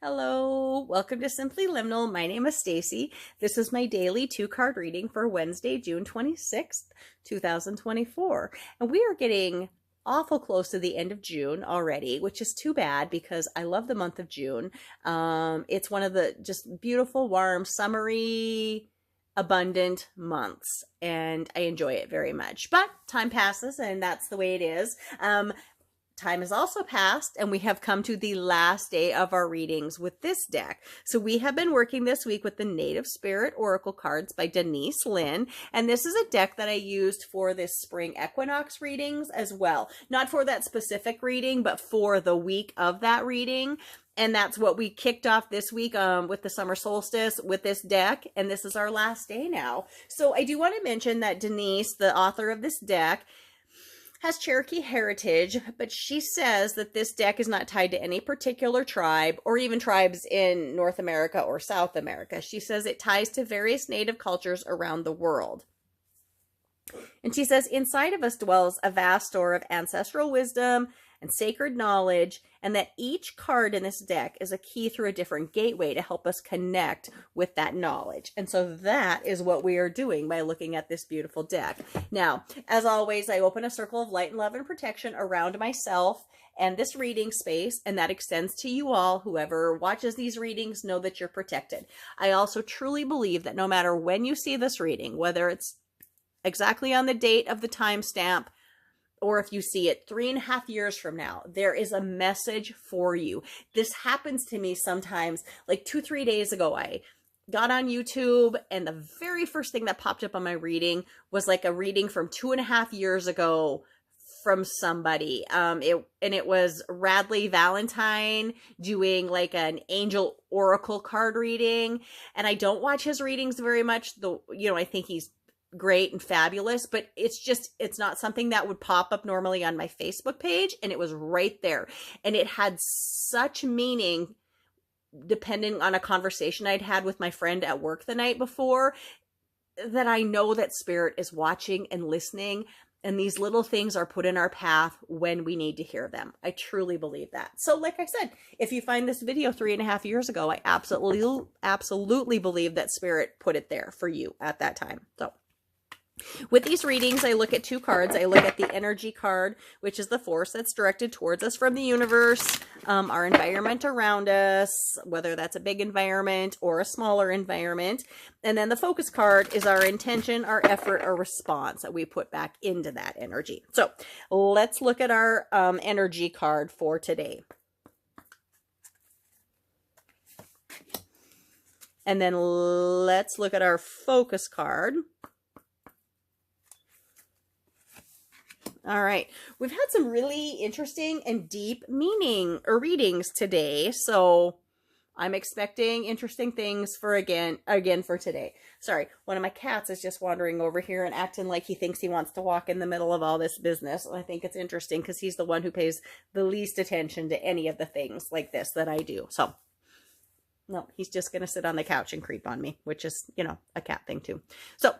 Hello, welcome to Simply Liminal. My name is Stacy. This is my daily 2-card reading for Wednesday, June 26th, 2024. And we are getting awful close to the end of June already, which is too bad because I love the month of June. It's one of the just beautiful, warm, summery, abundant months, and I enjoy it very much. But time passes, and that's the way it is. Time has also passed, and we have come to the last day of our readings with this deck. So we have been working this week with the Native Spirit Oracle cards by Denise Lynn, and this is a deck that I used for this spring equinox readings as well. Not for that specific reading, but for the week of that reading. And that's what we kicked off this week with the summer solstice with this deck, and this is our last day now. So I do want to mention that Denise, the author of this deck, has Cherokee heritage, but she says that this deck is not tied to any particular tribe or even tribes in North America or South America. She says it ties to various native cultures around the world. And she says inside of us dwells a vast store of ancestral wisdom and sacred knowledge, and that each card in this deck is a key through a different gateway to help us connect with that knowledge. And so that is what we are doing by looking at this beautiful deck. Now, as always, I open a circle of light and love and protection around myself and this reading space, and that extends to you all. Whoever watches these readings, know that you're protected. I also truly believe that no matter when you see this reading, whether it's exactly on the date of the timestamp, or if you see it 3.5 years from now, there is a message for you. This happens to me sometimes. Like 2-3 days ago, I got on YouTube, and the very first thing that popped up on my reading was like a reading from 2.5 years ago from somebody. It was Radley Valentine doing like an angel oracle card reading. And I don't watch his readings very much, though, I think he's great and fabulous, but it's not something that would pop up normally on my Facebook page, and it was right there, and it had such meaning depending on a conversation I'd had with my friend at work the night before, that I know that Spirit is watching and listening, and these little things are put in our path when we need to hear them. I truly believe that. So like I said, if you find this video 3.5 years ago, I absolutely believe that Spirit put it there for you at that time. So with these readings, I look at 2 cards. I look at the energy card, which is the force that's directed towards us from the universe, our environment around us, whether that's a big environment or a smaller environment. And then the focus card is our intention, our effort, our response that we put back into that energy. So let's look at our energy card for today. And then let's look at our focus card. All right, we've had some really interesting and deep meaning or readings today, so I'm expecting interesting things for again for today. Sorry, one of my cats is just wandering over here and acting like he thinks he wants to walk in the middle of all this business. And I think it's interesting because he's the one who pays the least attention to any of the things like this that I do. So, no, he's just going to sit on the couch and creep on me, which is, a cat thing too. So,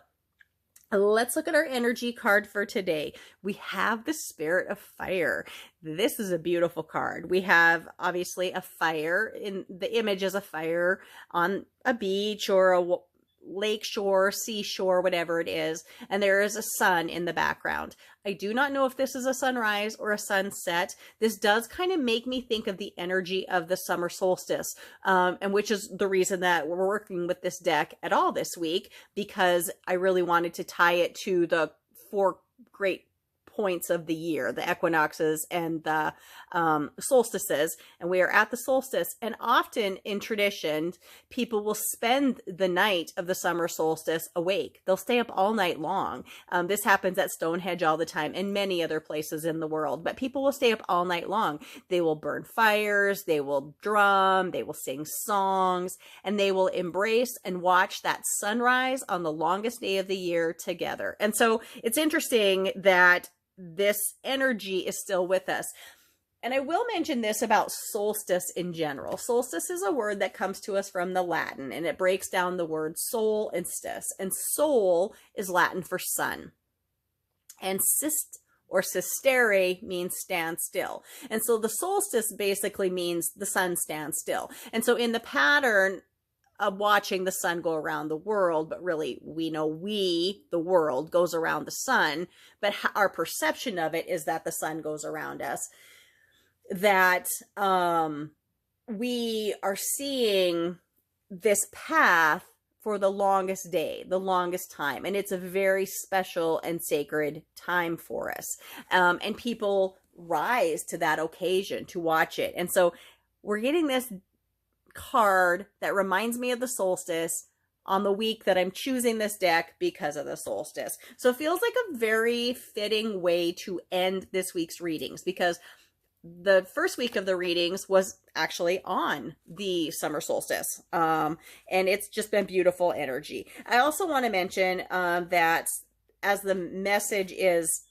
let's look at our energy card for today. We have the Spirit of Fire. This is a beautiful card. We have obviously a fire, in the image is a fire on a beach or a lake shore, seashore, whatever it is, and there is a sun in the background. I do not know if this is a sunrise or a sunset. This does kind of make me think of the energy of the summer solstice, and which is the reason that we're working with this deck at all this week, because I really wanted to tie it to the 4 great points of the year, the equinoxes and the solstices, and we are at the solstice. And often in tradition, people will spend the night of the summer solstice awake. They'll stay up all night long. This happens at Stonehenge all the time and many other places in the world, but people will stay up all night long. They will burn fires, they will drum, they will sing songs, and they will embrace and watch that sunrise on the longest day of the year together. And so it's interesting that this energy is still with us. And I will mention this about solstice in general. Solstice is a word that comes to us from the Latin, and it breaks down the word sol and stis. And sol is Latin for sun. And sist or sistere means stand still. And so the solstice basically means the sun stands still. And so in the pattern of watching the sun go around the world, but really we know the world, goes around the sun, but our perception of it is that the sun goes around us, that we are seeing this path for the longest day, the longest time. And it's a very special and sacred time for us. And people rise to that occasion to watch it. And so we're getting this card that reminds me of the solstice on the week that I'm choosing this deck because of the solstice. So it feels like a very fitting way to end this week's readings, because the first week of the readings was actually on the summer solstice. And it's just been beautiful energy. I also want to mention that as the message is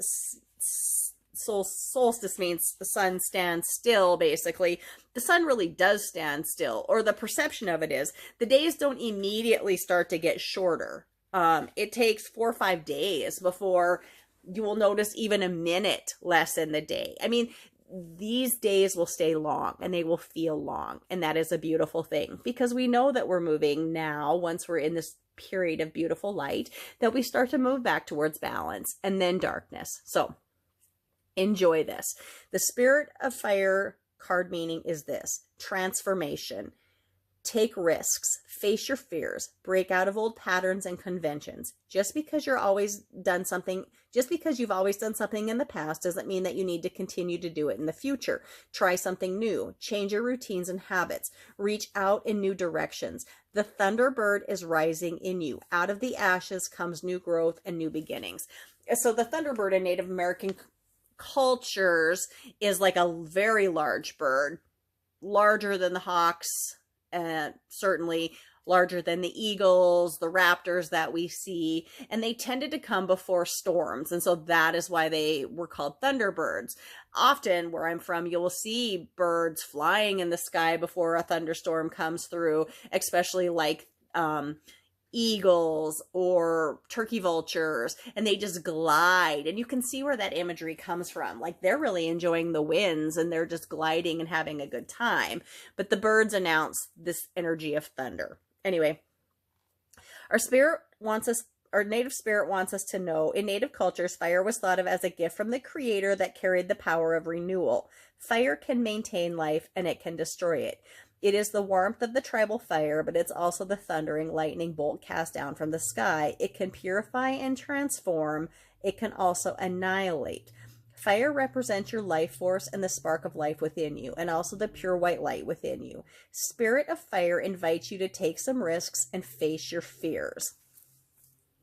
solstice means the sun stands still, basically. The sun really does stand still, or the perception of it is. The days don't immediately start to get shorter. It takes 4 or 5 days before you will notice even a minute less in the day. I mean, these days will stay long and they will feel long. And that is a beautiful thing, because we know that we're moving now, once we're in this period of beautiful light, that we start to move back towards balance and then darkness. So enjoy this. The Spirit of Fire card meaning is this: transformation. Take risks, face your fears, break out of old patterns and conventions. Just because you've always done something in the past doesn't mean that you need to continue to do it in the future. Try something new, change your routines and habits, reach out in new directions. The Thunderbird is rising in you. Out of the ashes comes new growth and new beginnings. So the Thunderbird in Native American cultures is like a very large bird, larger than the hawks, certainly larger than the eagles, the raptors that we see, and they tended to come before storms, and so that is why they were called thunderbirds. Often, where I'm from, you will see birds flying in the sky before a thunderstorm comes through, especially like eagles or turkey vultures, and they just glide, and you can see where that imagery comes from. Like, they're really enjoying the winds and they're just gliding and having a good time, but the birds announce this energy of thunder. Anyway, our native spirit wants us to know, in native cultures, fire was thought of as a gift from the creator that carried the power of renewal. Fire can maintain life and it can destroy it. It is the warmth of the tribal fire, but it's also the thundering lightning bolt cast down from the sky. It can purify and transform. It can also annihilate. Fire represents your life force and the spark of life within you, and also the pure white light within you. Spirit of Fire invites you to take some risks and face your fears.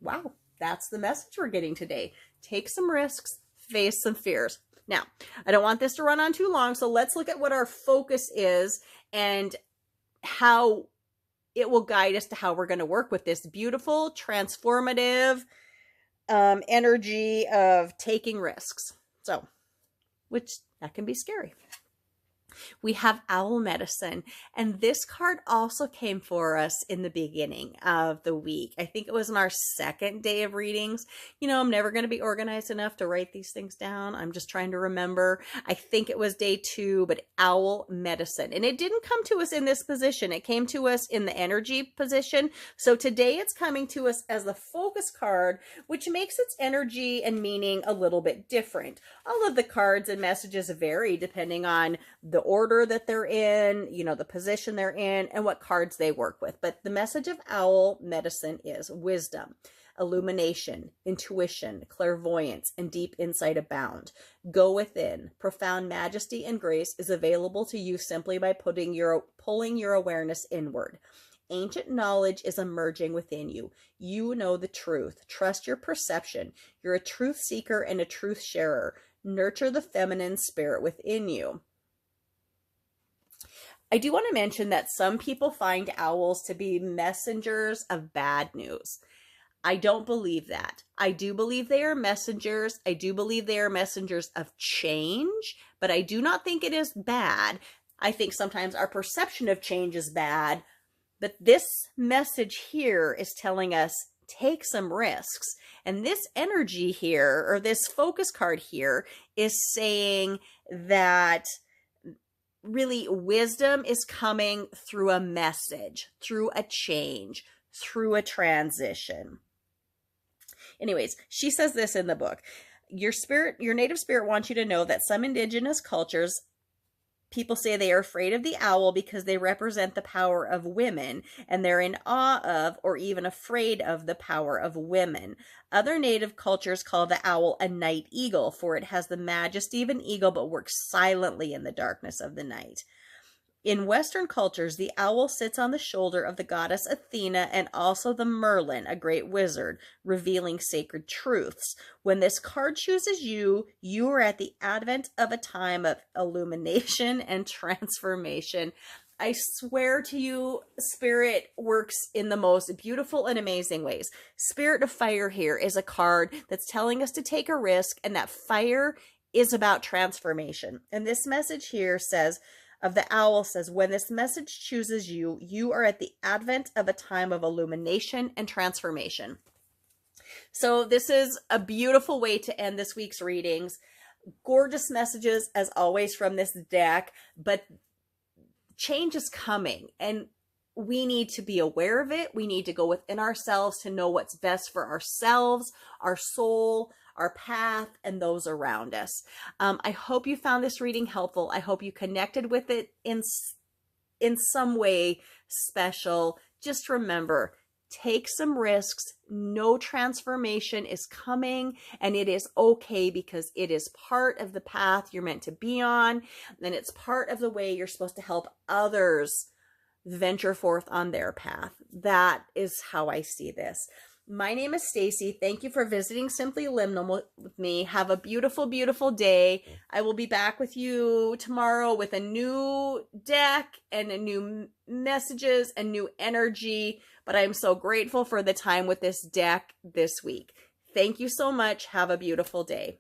Wow, that's the message we're getting today. Take some risks, face some fears. Now, I don't want this to run on too long, so let's look at what our focus is and how it will guide us to how we're going to work with this beautiful, transformative energy of taking risks. So, which that can be scary. We have owl medicine, and this card also came for us in the beginning of the week. I think it was on our second day of readings. You know, I'm never going to be organized enough to write these things down. I'm just trying to remember. I think it was day 2, but owl medicine. And it didn't come to us in this position. It came to us in the energy position. So today it's coming to us as the focus card, which makes its energy and meaning a little bit different. All of the cards and messages vary depending on the order that they're in, you know, the position they're in, and what cards they work with. But the message of owl medicine is wisdom, illumination, intuition, clairvoyance, and deep insight abound. Go within. Profound majesty and grace is available to you simply by pulling your awareness inward. Ancient knowledge is emerging within you. You know the truth. Trust your perception. You're a truth seeker and a truth sharer. Nurture the feminine spirit within you. I do want to mention that some people find owls to be messengers of bad news. I don't believe that. I do believe they are messengers. I do believe they are messengers of change, but I do not think it is bad. I think sometimes our perception of change is bad, but this message here is telling us take some risks. And this energy here, or this focus card here, is saying that really wisdom is coming through a message, through a change, through a transition. Anyways, she says this in the book. Your native spirit wants you to know that some indigenous cultures, people say they are afraid of the owl because they represent the power of women, and they're in awe of or even afraid of the power of women. Other native cultures call the owl a night eagle, for it has the majesty of an eagle but works silently in the darkness of the night. In Western cultures, the owl sits on the shoulder of the goddess Athena and also the Merlin, a great wizard, revealing sacred truths. When this card chooses you, you are at the advent of a time of illumination and transformation. I swear to you, Spirit works in the most beautiful and amazing ways. Spirit of Fire here is a card that's telling us to take a risk, and that fire is about transformation. And this message here says, of the owl says, when this message chooses you, you are at the advent of a time of illumination and transformation. So this is a beautiful way to end this week's readings. Gorgeous messages, as always, from this deck, but change is coming, and we need to be aware of it. We need to go within ourselves to know what's best for ourselves, our soul, our path, and those around us. I hope you found this reading helpful. I hope you connected with it in some way special. Just remember, take some risks. No transformation is coming, and it is okay, because it is part of the path you're meant to be on, and it's part of the way you're supposed to help others venture forth on their path. That is how I see this. My name is Stacy. Thank you for visiting Simply Liminal with me. Have a beautiful, beautiful day. I will be back with you tomorrow with a new deck and a new messages and new energy. But I'm so grateful for the time with this deck this week. Thank you so much. Have a beautiful day.